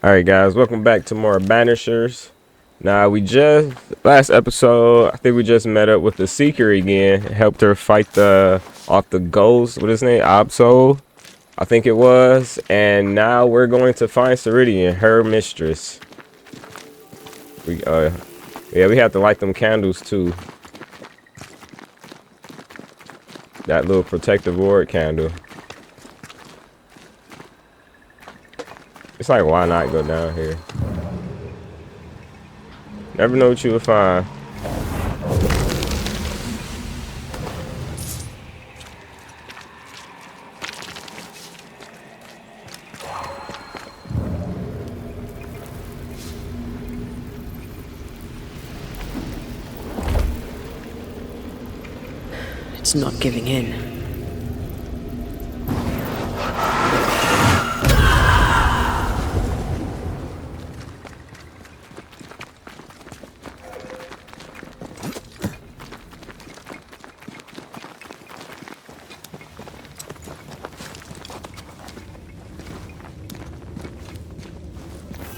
Alright guys, welcome back to more Banishers. Now we just, last episode, I think we just met up with the Seeker again. Helped her fight off the ghost, what is his name? Absol, I think it was. And now we're going to find Siridean, her mistress. Yeah, we have to light them candles too. That little protective ward candle. It's like, why not go down here? Never know what you will find. It's not giving in.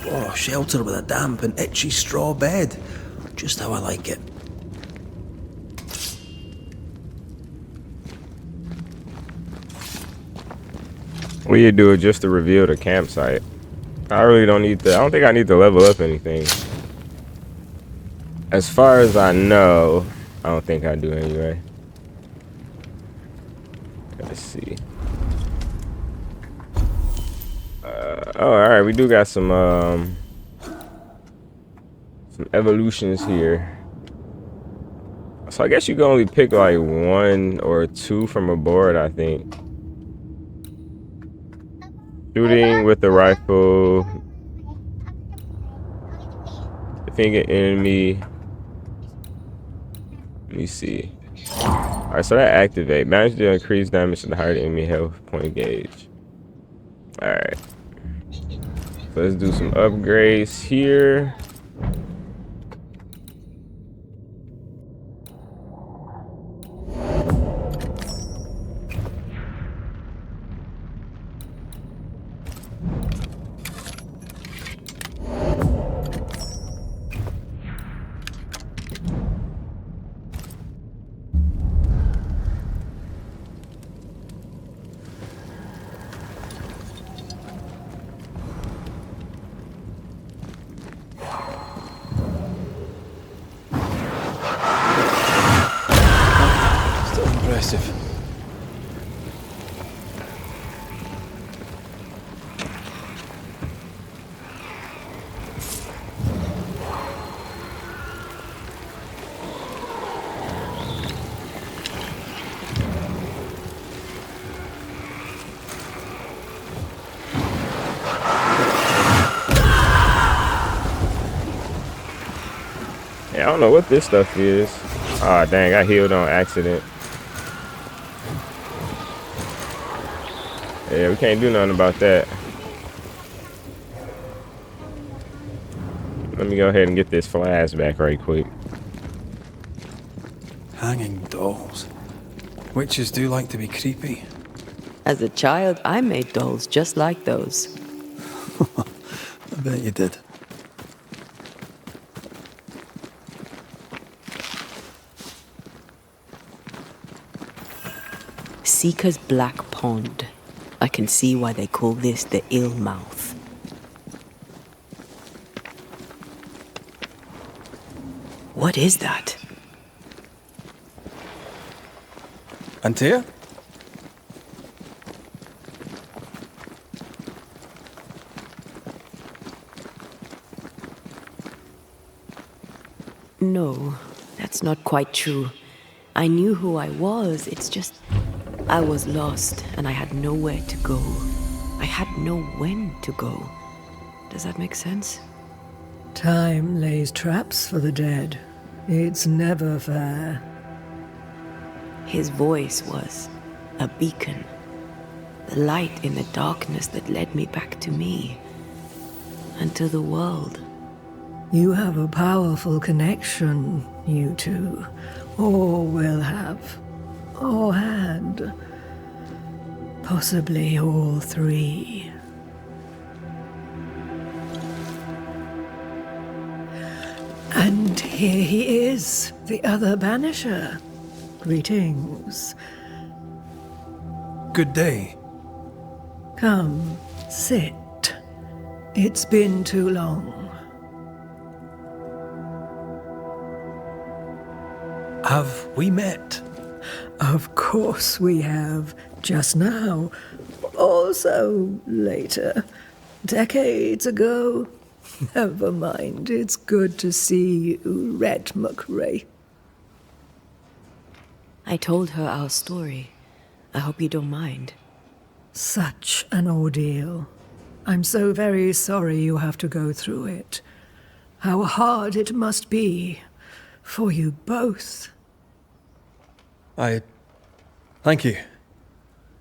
Oh, shelter with a damp and itchy straw bed. Just how I like it. What do you do just to reveal the campsite? I really don't need to. I don't think I need to level up anything. As far as I know, I don't think I do anyway. Let's see. Oh, all right. We do got some evolutions here. So I guess you can only pick like one or two from a board, I think. Shooting with the rifle. Defeating an enemy. Let me see. Alright, so that activate. Manage to increase damage to the higher enemy health point gauge. Alright. So let's do some upgrades here. Still impressive. Yeah, I don't know what this stuff is. Ah, dang, I healed on accident. Yeah, we can't do nothing about that. Let me go ahead and get this flask back right quick. Hanging dolls. Witches do like to be creepy. As a child, I made dolls just like those. I bet you did. Seeker's Black Pond. I can see why they call this the ill mouth. What is that? Antea? No, that's not quite true. I knew who I was, it's just I was lost and I had nowhere to go. I had no when to go. Does that make sense? Time lays traps for the dead. It's never fair. His voice was a beacon. The light in the darkness that led me back to me. And to the world. You have a powerful connection, you two. Or will have. Or had. Possibly all three. And here he is, the other Banisher. Greetings. Good day. Come, sit. It's been too long. Have we met? Of course we have. Just now. Also later. Decades ago. Never mind. It's good to see you, Red McRae. I told her our story. I hope you don't mind. Such an ordeal. I'm so very sorry you have to go through it. How hard it must be for you both. Thank you.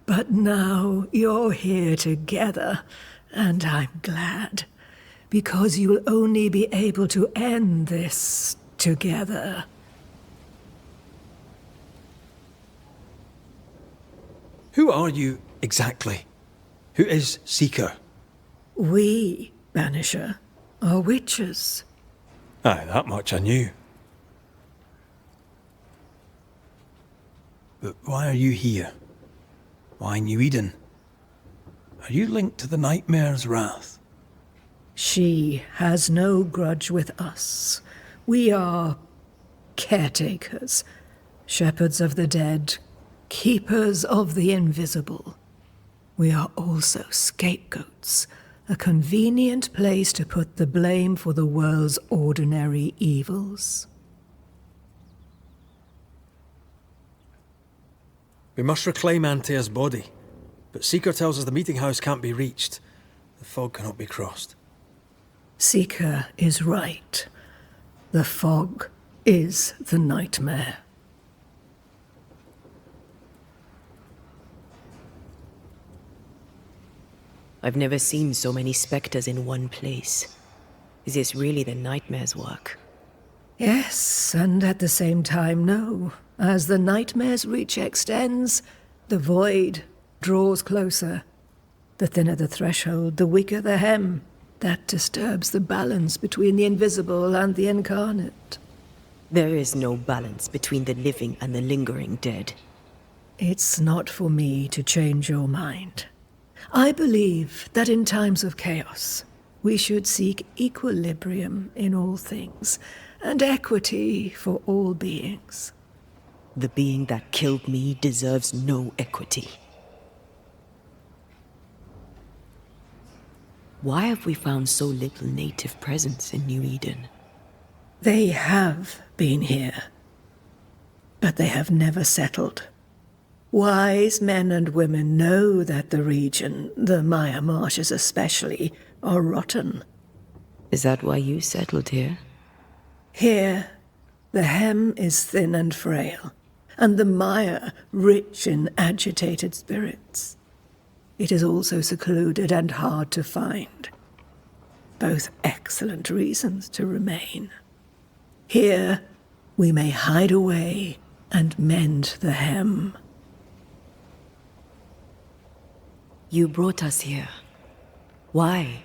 But now you're here together, and I'm glad. Because you'll only be able to end this together. Who are you exactly? Who is Seeker? We, Banisher, are witches. Aye, that much I knew. But why are you here? Why New Eden? Are you linked to the Nightmare's wrath? She has no grudge with us. We are caretakers, shepherds of the dead, keepers of the invisible. We are also scapegoats, a convenient place to put the blame for the world's ordinary evils. We must reclaim Antea's body, but Seeker tells us the meeting house can't be reached. The fog cannot be crossed. Seeker is right. The fog is the nightmare. I've never seen so many specters in one place. Is this really the nightmare's work? Yes, and at the same time, no. As the nightmare's reach extends, the void draws closer. The thinner the threshold, the weaker the hem. That disturbs the balance between the invisible and the incarnate. There is no balance between the living and the lingering dead. It's not for me to change your mind. I believe that in times of chaos, we should seek equilibrium in all things, and equity for all beings. The being that killed me deserves no equity. Why have we found so little native presence in New Eden? They have been here, but they have never settled. Wise men and women know that the region, the Maya Marshes especially, are rotten. Is that why you settled here? Here, the hem is thin and frail, and the Maya rich in agitated spirits. It is also secluded and hard to find. Both excellent reasons to remain. Here, we may hide away and mend the hem. You brought us here. Why?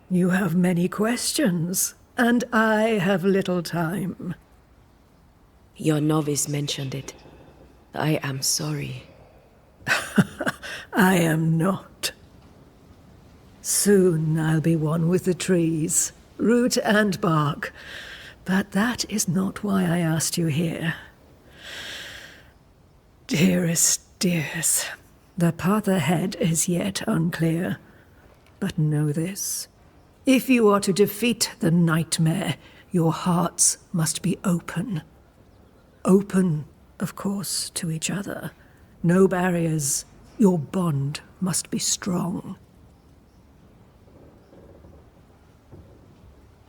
You have many questions, and I have little time. Your novice mentioned it. I am sorry. I am not. Soon I'll be one with the trees, root and bark. But that is not why I asked you here. Dearest dears, the path ahead is yet unclear. But know this. If you are to defeat the nightmare, your hearts must be open. Open, of course, to each other. No barriers. Your bond must be strong.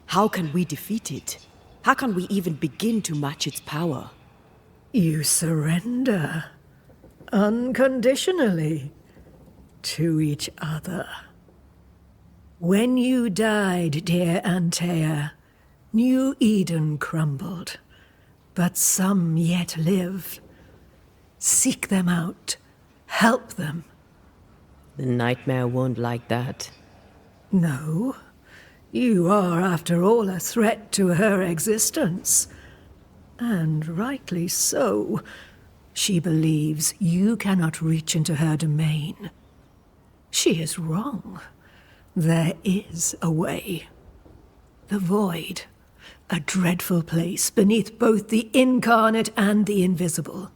How can we defeat it? How can we even begin to match its power? You surrender. Unconditionally. To each other. When you died, dear Antea, New Eden crumbled. But some yet live. Seek them out. Help them. The nightmare won't like that. No. You are, after all, a threat to her existence. And rightly so. She believes you cannot reach into her domain. She is wrong. There is a way. The void, a dreadful place beneath both the incarnate and the invisible.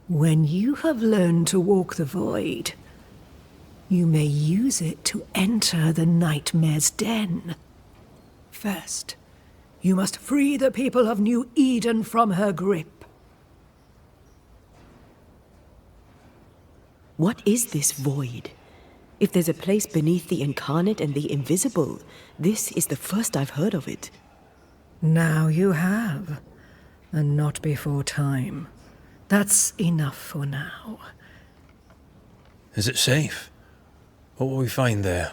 When you have learned to walk the void, you may use it to enter the nightmare's den. First, you must free the people of New Eden from her grip. What is this void? If there's a place beneath the incarnate and the invisible, this is the first I've heard of it. Now you have, and not before time. That's enough for now. Is it safe? What will we find there?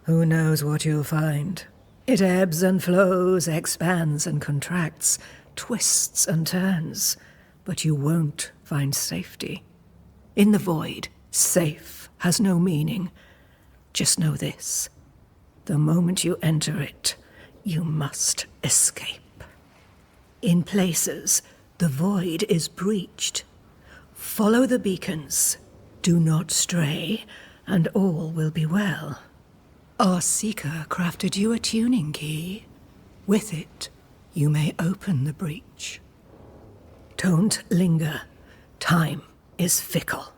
Who knows what you'll find? It ebbs and flows, expands and contracts, twists and turns, but you won't find safety. In the void, safe has no meaning. Just know this. The moment you enter it, you must escape. In places, the void is breached. Follow the beacons. Do not stray, and all will be well. Our seeker crafted you a tuning key. With it, you may open the breach. Don't linger. Time is fickle.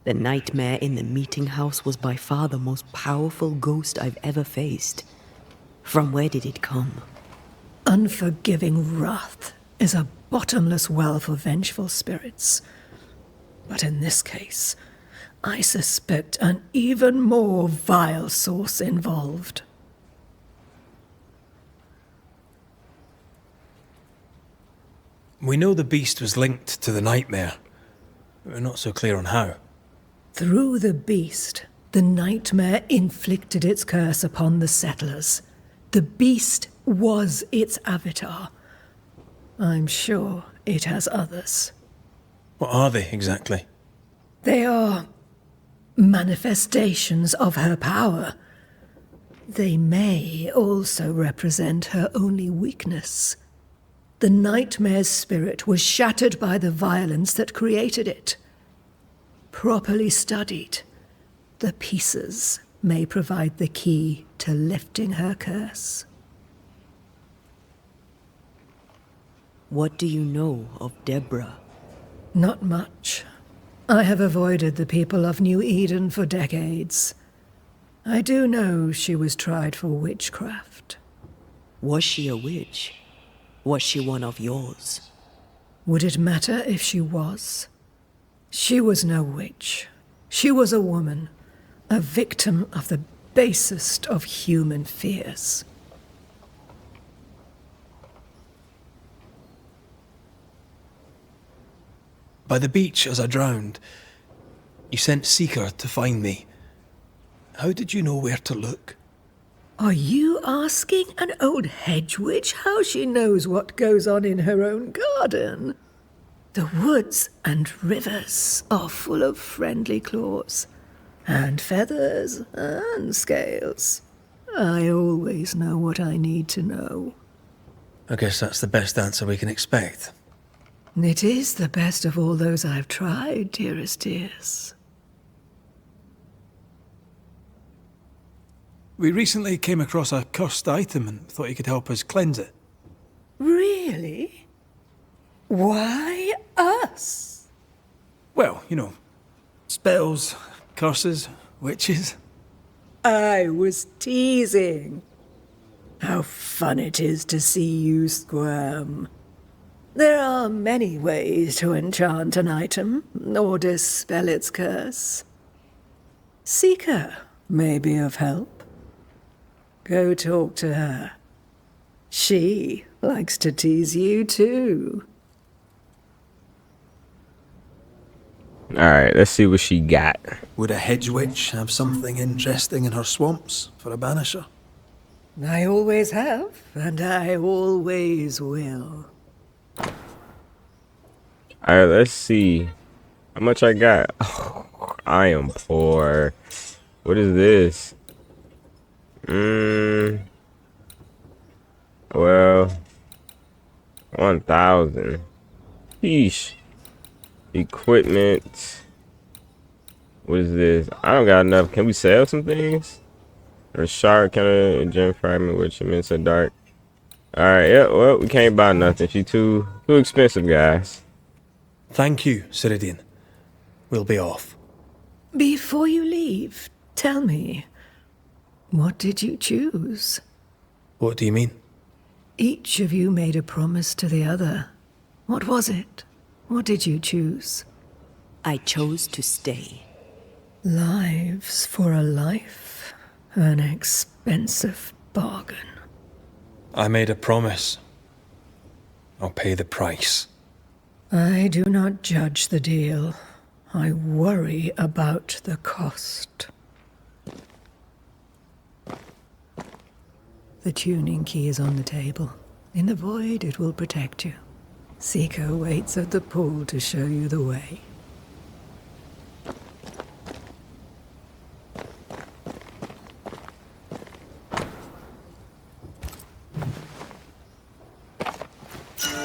The nightmare in the meeting house was by far the most powerful ghost I've ever faced. From where did it come? Unforgiving wrath is a bottomless well for vengeful spirits. But in this case, I suspect an even more vile source involved. We know the beast was linked to the nightmare. We're not so clear on how. Through the beast, the nightmare inflicted its curse upon the settlers. The beast was its avatar. I'm sure it has others. What are they exactly? They are manifestations of her power. They may also represent her only weakness. The nightmare's spirit was shattered by the violence that created it. Properly studied, the pieces may provide the key to lifting her curse. What do you know of Deborah? Not much. I have avoided the people of New Eden for decades. I do know she was tried for witchcraft. Was she a witch? Was she one of yours? Would it matter if she was? She was no witch. She was a woman, a victim of the basest of human fears. By the beach as I drowned, you sent Seeker to find me. How did you know where to look? Are you asking an old hedge witch how she knows what goes on in her own garden? The woods and rivers are full of friendly claws, and feathers and scales. I always know what I need to know. I guess that's the best answer we can expect. It is the best of all those I've tried, dearest dears. We recently came across a cursed item and thought you could help us cleanse it. Really? Why us? Well, you know, spells, curses, witches. I was teasing. How fun it is to see you squirm. There are many ways to enchant an item, or dispel its curse. Seeker may be of help. Go talk to her. She likes to tease you too. Alright, let's see what she got. Would a hedge witch have something interesting in her swamps for a banisher? I always have, and I always will. Alright, let's see how much I got. I am poor. What is this? Well, 1,000. Yeesh. Equipment. What is this? I don't got enough. Can we sell some things? Or shark kind of gem fragment, which means so dark. Alright, yeah, well, we can't buy nothing. She too expensive, guys. Thank you, Siridean. We'll be off. Before you leave, tell me, what did you choose? What do you mean? Each of you made a promise to the other. What was it? What did you choose? I chose to stay. Lives for a life. An expensive bargain. I made a promise. I'll pay the price. I do not judge the deal. I worry about the cost. The tuning key is on the table. In the void, it will protect you. Seeker waits at the pool to show you the way.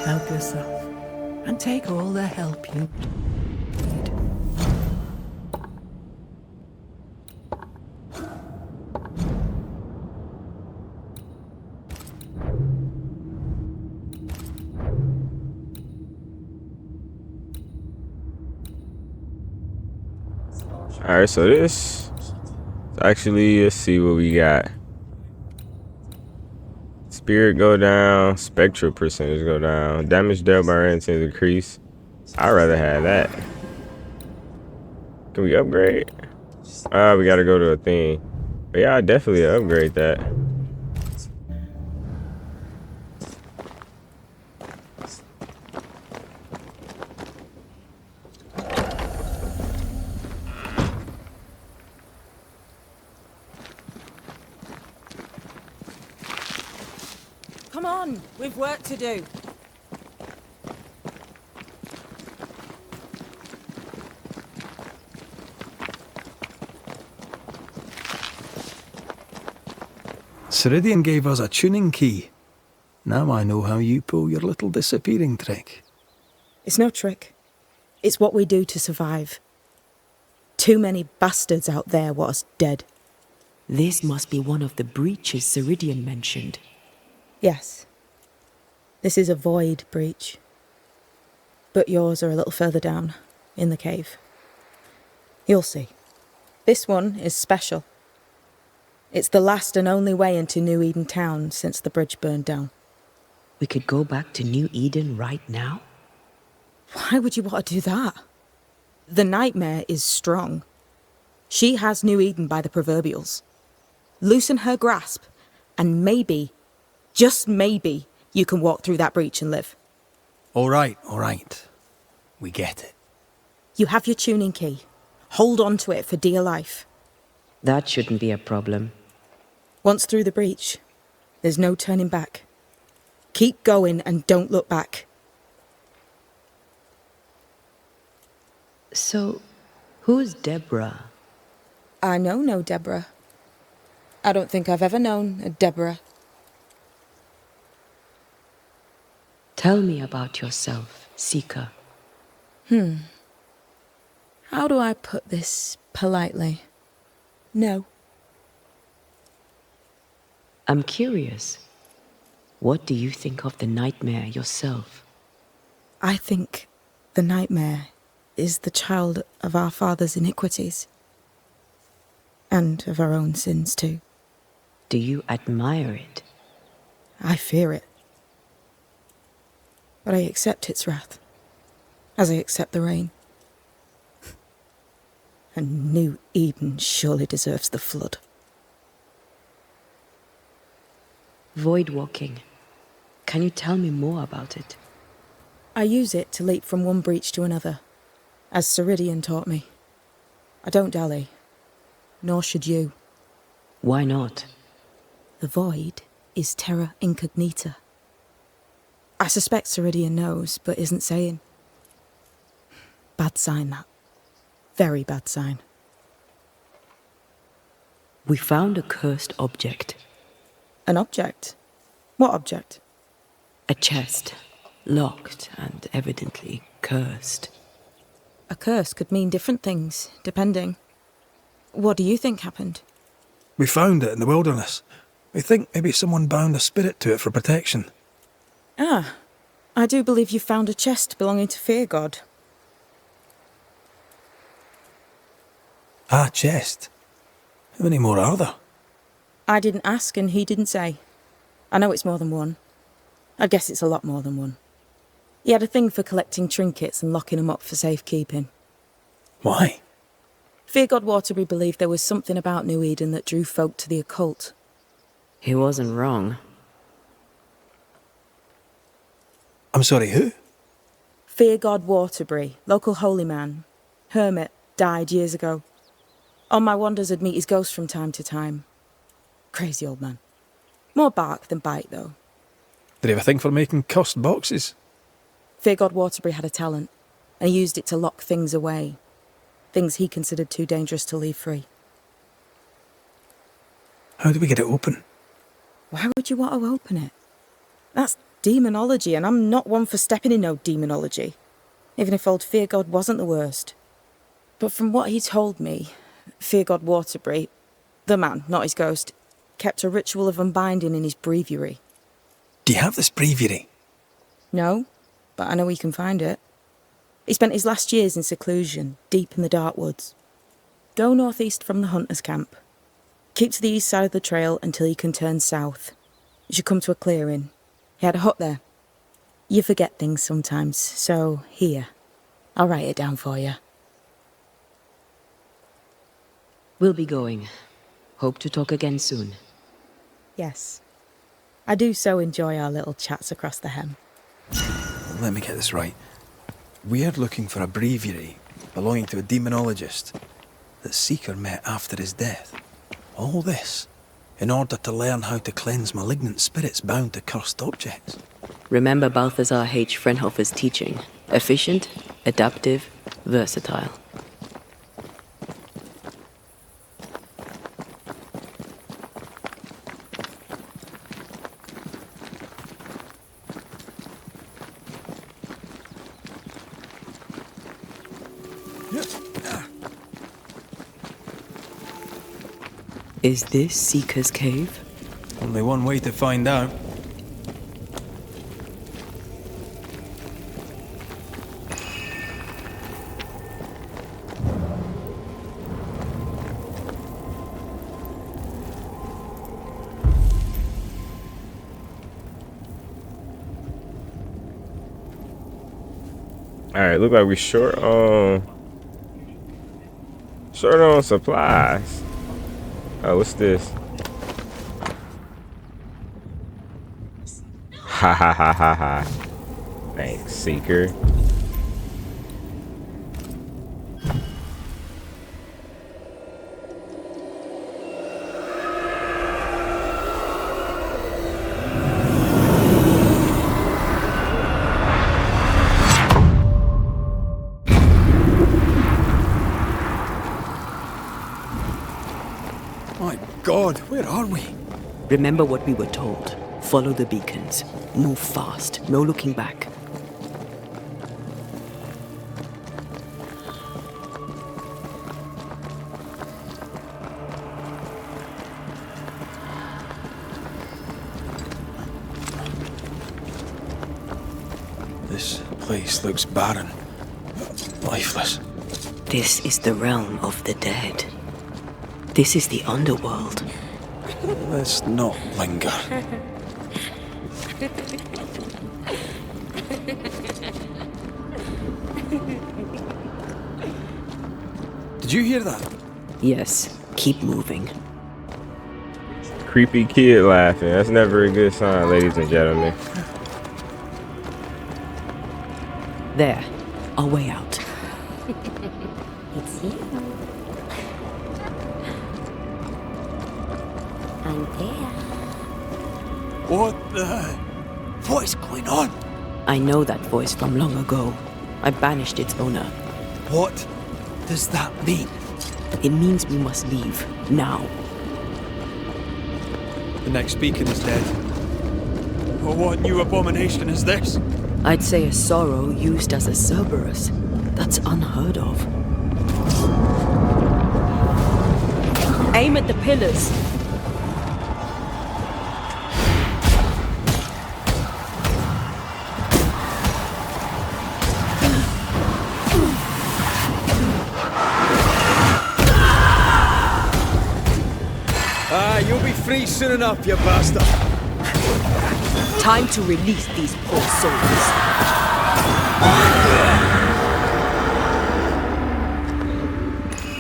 Help yourself, and take all the help you need. Alright, so this actually, let's see what we got. Spirit go down, spectral percentage go down, damage dealt by ransom increase. I'd rather have that. Can we upgrade? We gotta go to a thing. But yeah, I'd definitely upgrade that. Come on, we've work to do. Siridean gave us a tuning key. Now I know how you pull your little disappearing trick. It's no trick. It's what we do to survive. Too many bastards out there want us dead. This must be one of the breaches Siridean mentioned. Yes. This is a void breach. But yours are a little further down, in the cave. You'll see. This one is special. It's the last and only way into New Eden town since the bridge burned down. We could go back to New Eden right now? Why would you want to do that? The nightmare is strong. She has New Eden by the proverbials. Loosen her grasp, and maybe, just maybe, you can walk through that breach and live. All right. We get it. You have your tuning key. Hold on to it for dear life. That shouldn't be a problem. Once through the breach, there's no turning back. Keep going and don't look back. So, who's Deborah? I know no Deborah. I don't think I've ever known a Deborah. Tell me about yourself, Seeker. How do I put this politely? No. I'm curious. What do you think of the nightmare yourself? I think the nightmare is the child of our father's iniquities. And of our own sins too. Do you admire it? I fear it. But I accept its wrath, as I accept the rain. And New Eden surely deserves the flood. Void walking. Can you tell me more about it? I use it to leap from one breach to another, as Siridean taught me. I don't dally, nor should you. Why not? The void is terra incognita. I suspect Siridean knows, but isn't saying. Bad sign, that. Very bad sign. We found a cursed object. An object? What object? A chest, locked and evidently cursed. A curse could mean different things, depending. What do you think happened? We found it in the wilderness. We think maybe someone bound a spirit to it for protection. Ah, I do believe you found a chest belonging to Fear God. Ah, chest. How many more are there? I didn't ask and he didn't say. I know it's more than one. I guess it's a lot more than one. He had a thing for collecting trinkets and locking them up for safekeeping. Why? Fear God Waterbury believed there was something about New Eden that drew folk to the occult. He wasn't wrong. I'm sorry, who? Fear God Waterbury, local holy man. Hermit, died years ago. On my wanders I'd meet his ghost from time to time. Crazy old man. More bark than bite, though. Did he have a thing for making cursed boxes? Fear God Waterbury had a talent, and he used it to lock things away. Things he considered too dangerous to leave free. How do we get it open? Why would you want to open it? That's demonology, and I'm not one for stepping in no demonology, even if old Fear God wasn't the worst. But from what he told me, Fear God Waterbury, the man, not his ghost, kept a ritual of unbinding in his breviary. Do you have this breviary? No, but I know he can find it. He spent his last years in seclusion, deep in the dark woods. Go northeast from the hunter's camp. Keep to the east side of the trail until you can turn south. You should come to a clearing. He had a hut there. You forget things sometimes, so here. I'll write it down for you. We'll be going. Hope to talk again soon. Yes. I do so enjoy our little chats across the hem. Let me get this right. We're looking for a breviary belonging to a demonologist that Seeker met after his death. All this in order to learn how to cleanse malignant spirits bound to cursed objects. Remember Balthazar H. Frenhofer's teaching. Efficient, adaptive, versatile. Is this Seeker's Cave? Only one way to find out. Alright, look like we short on supplies. Oh, what's this? Ha ha ha ha ha. Thanks, Seeker. My God, where are we? Remember what we were told. Follow the beacons. Move fast. No looking back. This place looks barren, lifeless. This is the realm of the dead. This is the underworld. Let's not linger. Did you hear that? Yes, keep moving. Creepy kid laughing. That's never a good sign, ladies and gentlemen. There, our way out. It's you. Antea. What is going on? I know that voice from long ago. I banished its owner. What does that mean? It means we must leave, now. The next beacon is dead. Oh, what new abomination is this? I'd say a sorrow used as a Cerberus. That's unheard of. Aim at the pillars. You'll be free soon enough, you bastard. Time to release these poor souls.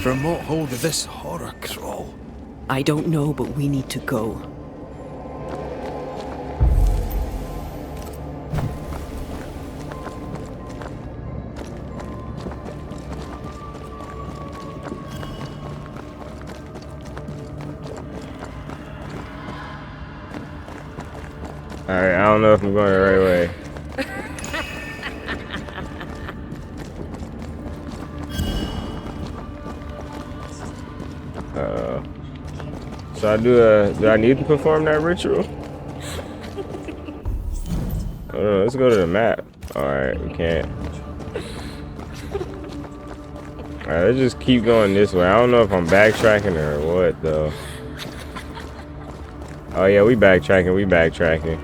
From what hold of this horror crawl? I don't know, but we need to go. Alright, I don't know if I'm going the right way. So do I need to perform that ritual? Let's go to the map. Alright, we can't. Alright, let's just keep going this way. I don't know if I'm backtracking or what though. Oh yeah, we backtracking.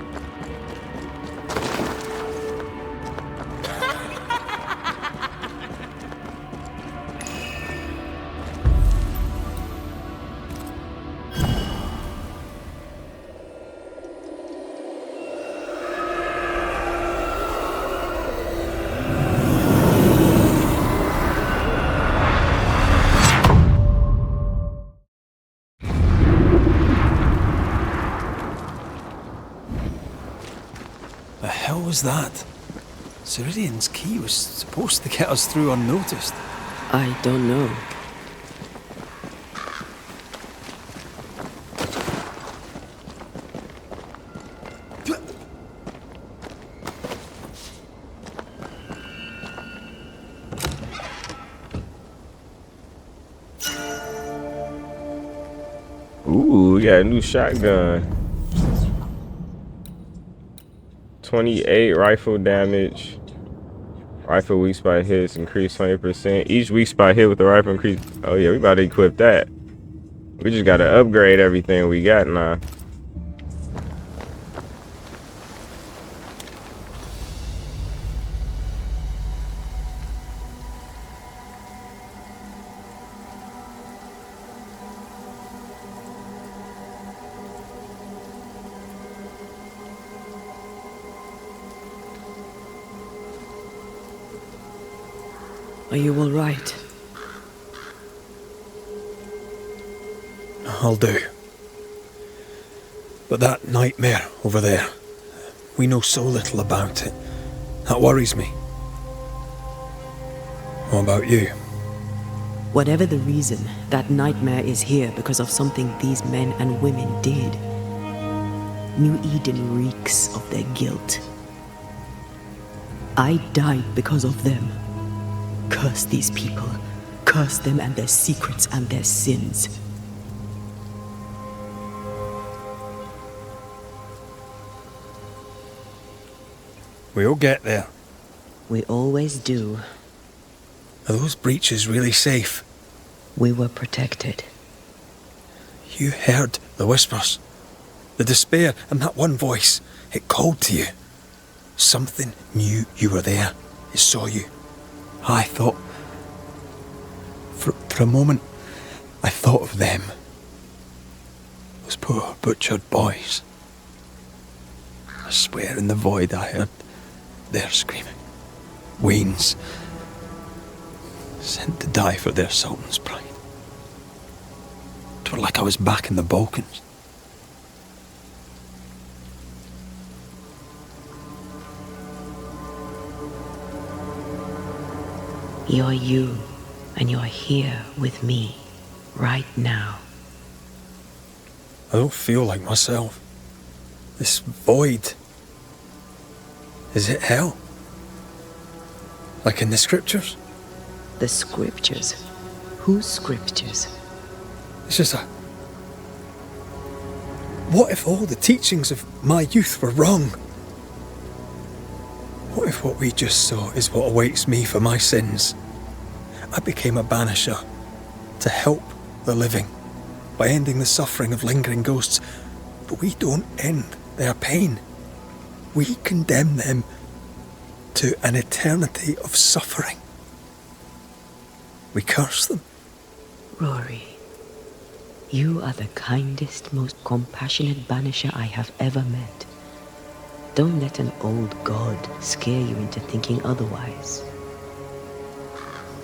The hell was that? Siridean's key was supposed to get us through unnoticed. I don't know. Ooh, we got a new shotgun. 28 rifle damage. Rifle weak spot hits increase 20%. Each weak spot hit with the rifle increase. Oh yeah, we about to equip that. We just gotta upgrade everything we got now. Are you all right? I'll do. But that nightmare over there, we know so little about it. That worries me. What about you? Whatever the reason, that nightmare is here because of something these men and women did. New Eden reeks of their guilt. I died because of them. Curse these people. Curse them and their secrets and their sins. We'll get there. We always do. Are those breaches really safe? We were protected. You heard the whispers, the despair, and that one voice. It called to you. Something knew you were there. It saw you. I thought... For a moment, I thought of them. Those poor butchered boys. I swear in the void I heard their screaming. Wains. Sent to die for their sultan's pride. It was like I was back in the Balkans. You're you, and you're here with me, right now. I don't feel like myself. This void. Is it hell? Like in the scriptures? The scriptures? Whose scriptures? It's just What if all the teachings of my youth were wrong? What if what we just saw is what awaits me for my sins? I became a banisher to help the living by ending the suffering of lingering ghosts, but we don't end their pain. We condemn them to an eternity of suffering. We curse them. Rory, you are the kindest, most compassionate banisher I have ever met. Don't let an old god scare you into thinking otherwise.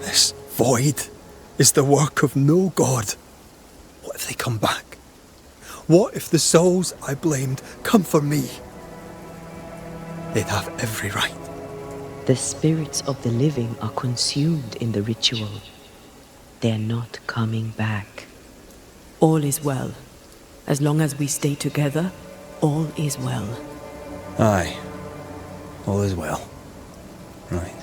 This void is the work of no god. What if they come back? What if the souls I blamed come for me? They'd have every right. The spirits of the living are consumed in the ritual. They're not coming back. All is well. As long as we stay together, all is well. Aye. All is well. Right.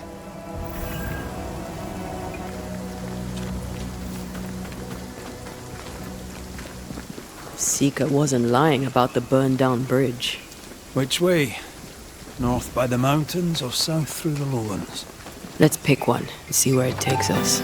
Seeker wasn't lying about the burned-down bridge. Which way? North by the mountains or south through the lowlands? Let's pick one and see where it takes us.